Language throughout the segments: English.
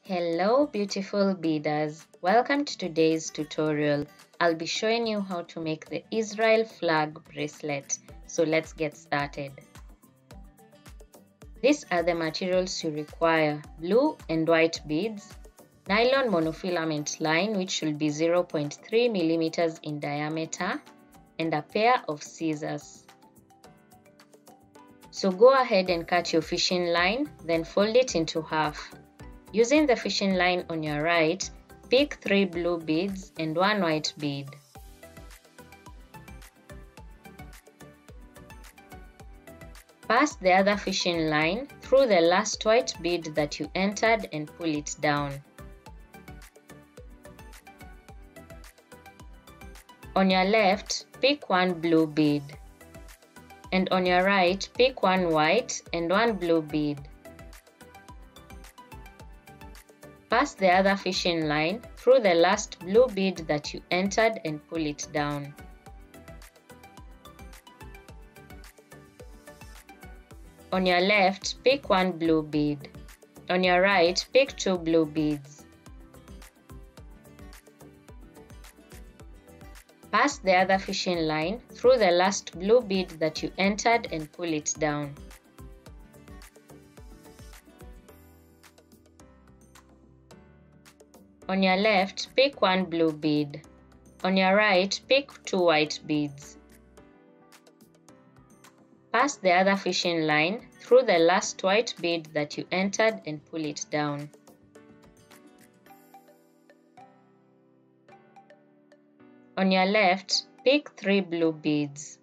Hello beautiful beaders, welcome to today's tutorial. I'll be showing you how to make the Israel Flag Bracelet. So let's get started. These are the materials you require: blue and white beads, nylon monofilament line which should be 0.3 millimeters in diameter, and a pair of scissors. So go ahead and cut your fishing line, then fold it into half. Using the fishing line on your right, pick 3 blue beads and 1 white bead. Pass the other fishing line through the last white bead that you entered and pull it down. On your left, pick 1 blue bead. And on your right, pick 1 white and 1 blue bead. Pass the other fishing line through the last blue bead that you entered and pull it down. On your left, pick 1 blue bead. On your right, pick 2 blue beads. Pass the other fishing line through the last blue bead that you entered and pull it down. On your left, pick 1 blue bead. On your right, pick 2 white beads. Pass the other fishing line through the last white bead that you entered and pull it down. On your left, pick 3 blue beads.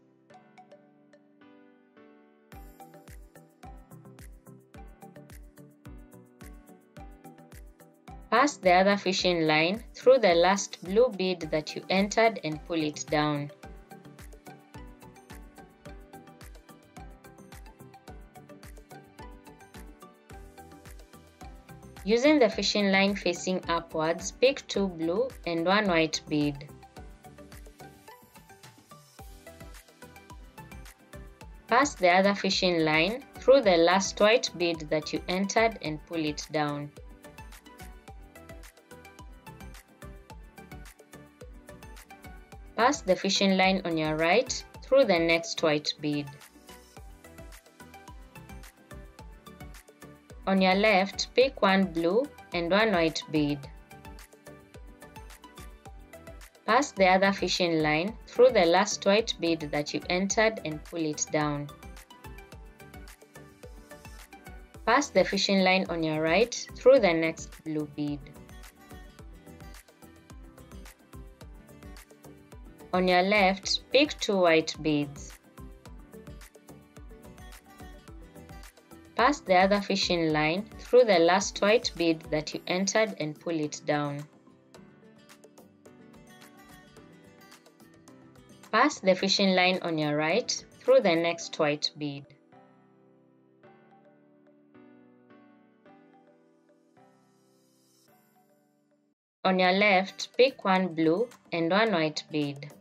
Pass the other fishing line through the last blue bead that you entered and pull it down. Using the fishing line facing upwards, pick 2 blue and 1 white bead. Pass the other fishing line through the last white bead that you entered and pull it down. Pass the fishing line on your right through the next white bead. On your left, pick 1 blue and 1 white bead. Pass the other fishing line through the last white bead that you entered and pull it down. Pass the fishing line on your right through the next blue bead. On your left, pick 2 white beads. Pass the other fishing line through the last white bead that you entered and pull it down. Pass the fishing line on your right through the next white bead. On your left, pick 1 blue and 1 white bead.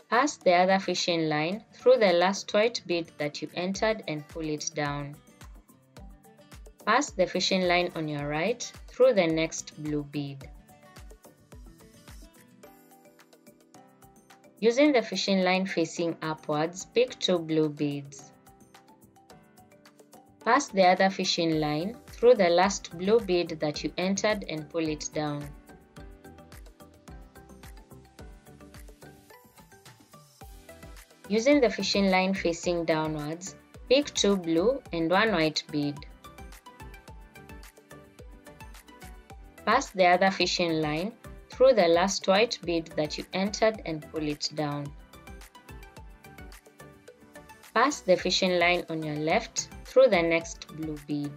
Pass the other fishing line through the last white bead that you entered and pull it down. Pass the fishing line on your right through the next blue bead. Using the fishing line facing upwards, pick 2 blue beads. Pass the other fishing line through the last blue bead that you entered and pull it down. Using the fishing line facing downwards, pick 2 blue and 1 white bead. Pass the other fishing line through the last white bead that you entered and pull it down. Pass the fishing line on your left through the next blue bead.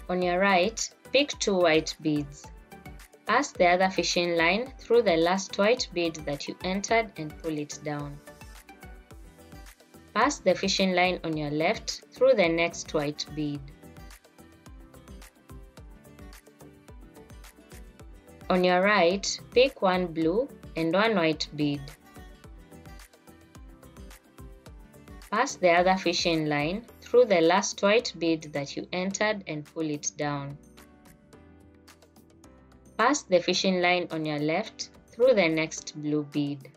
On your right, pick 2 white beads. Pass the other fishing line through the last white bead that you entered and pull it down. Pass the fishing line on your left through the next white bead. On your right, pick 1 blue and 1 white bead. Pass the other fishing line through the last white bead that you entered and pull it down. Pass the fishing line on your left through the next blue bead.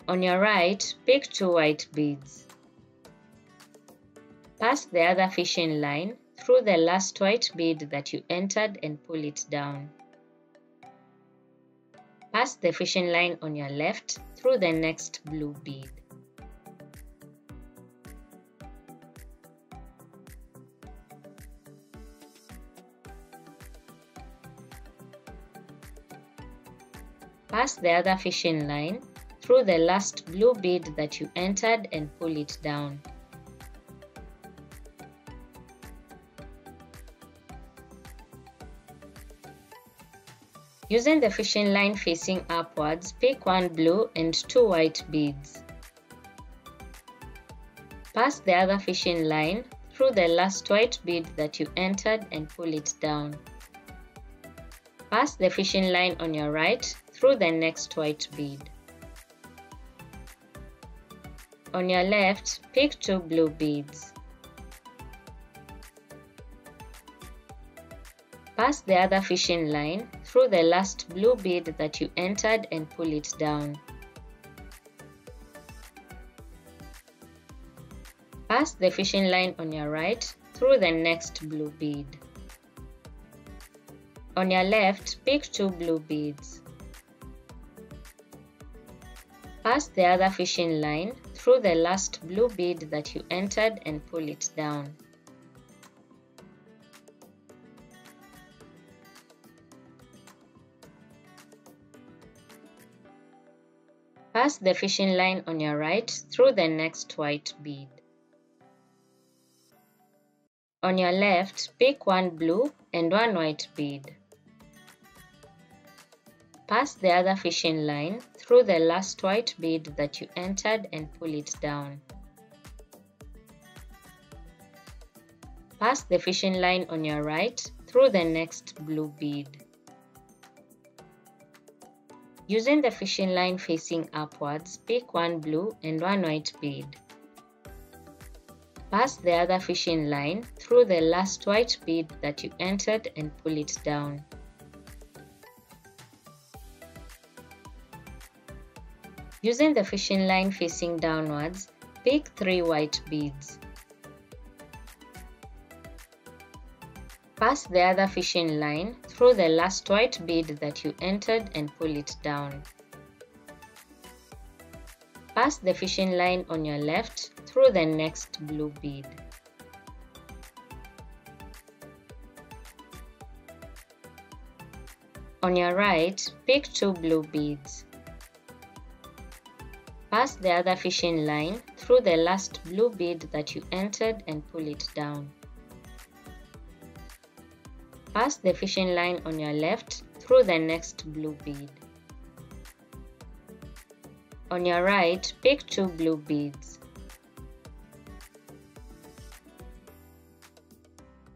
On your right, pick 2 white beads. Pass the other fishing line through the last white bead that you entered and pull it down. Pass the fishing line on your left through the next blue bead. Pass the other fishing line through the last blue bead that you entered and pull it down. Using the fishing line facing upwards, pick 1 blue and 2 white beads. Pass the other fishing line through the last white bead that you entered and pull it down. Pass the fishing line on your right through the next white bead. On your left, pick 2 blue beads. Pass the other fishing line through the last blue bead that you entered and pull it down. Pass the fishing line on your right through the next blue bead. On your left, pick 2 blue beads. Pass the other fishing line through the last blue bead that you entered and pull it down. Pass the fishing line on your right through the next white bead. On your left, pick 1 blue and 1 white bead. Pass the other fishing line through the last white bead that you entered and pull it down. Pass the fishing line on your right through the next blue bead. Using the fishing line facing upwards, pick 1 blue and 1 white bead. Pass the other fishing line through the last white bead that you entered and pull it down. Using the fishing line facing downwards, pick 3 white beads. Pass the other fishing line through the last white bead that you entered and pull it down. Pass the fishing line on your left through the next blue bead. On your right, pick 2 blue beads. Pass the other fishing line through the last blue bead that you entered and pull it down. Pass the fishing line on your left through the next blue bead. On your right, pick 2 blue beads.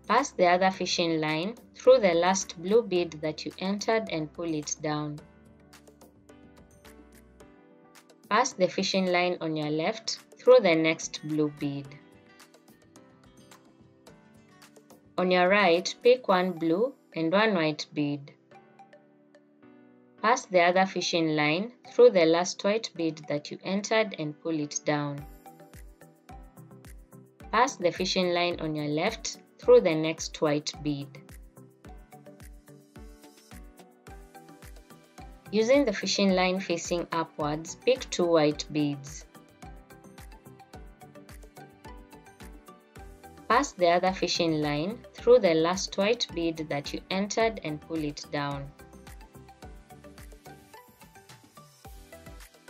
Pass the other fishing line through the last blue bead that you entered and pull it down. Pass the fishing line on your left through the next blue bead. On your right, pick 1 blue and 1 white bead. Pass the other fishing line through the last white bead that you entered and pull it down. Pass the fishing line on your left through the next white bead. Using the fishing line facing upwards, pick 2 white beads. Pass the other fishing line through the last white bead that you entered and pull it down.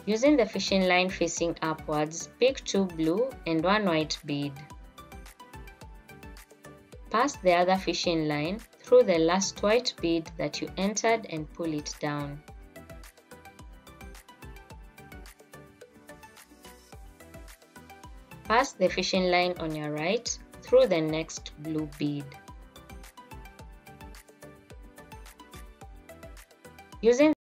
Using the fishing line facing upwards, pick 2 blue and 1 white bead. Pass the other fishing line through the last white bead that you entered and pull it down. Pass the fishing line on your right through the next blue bead. Using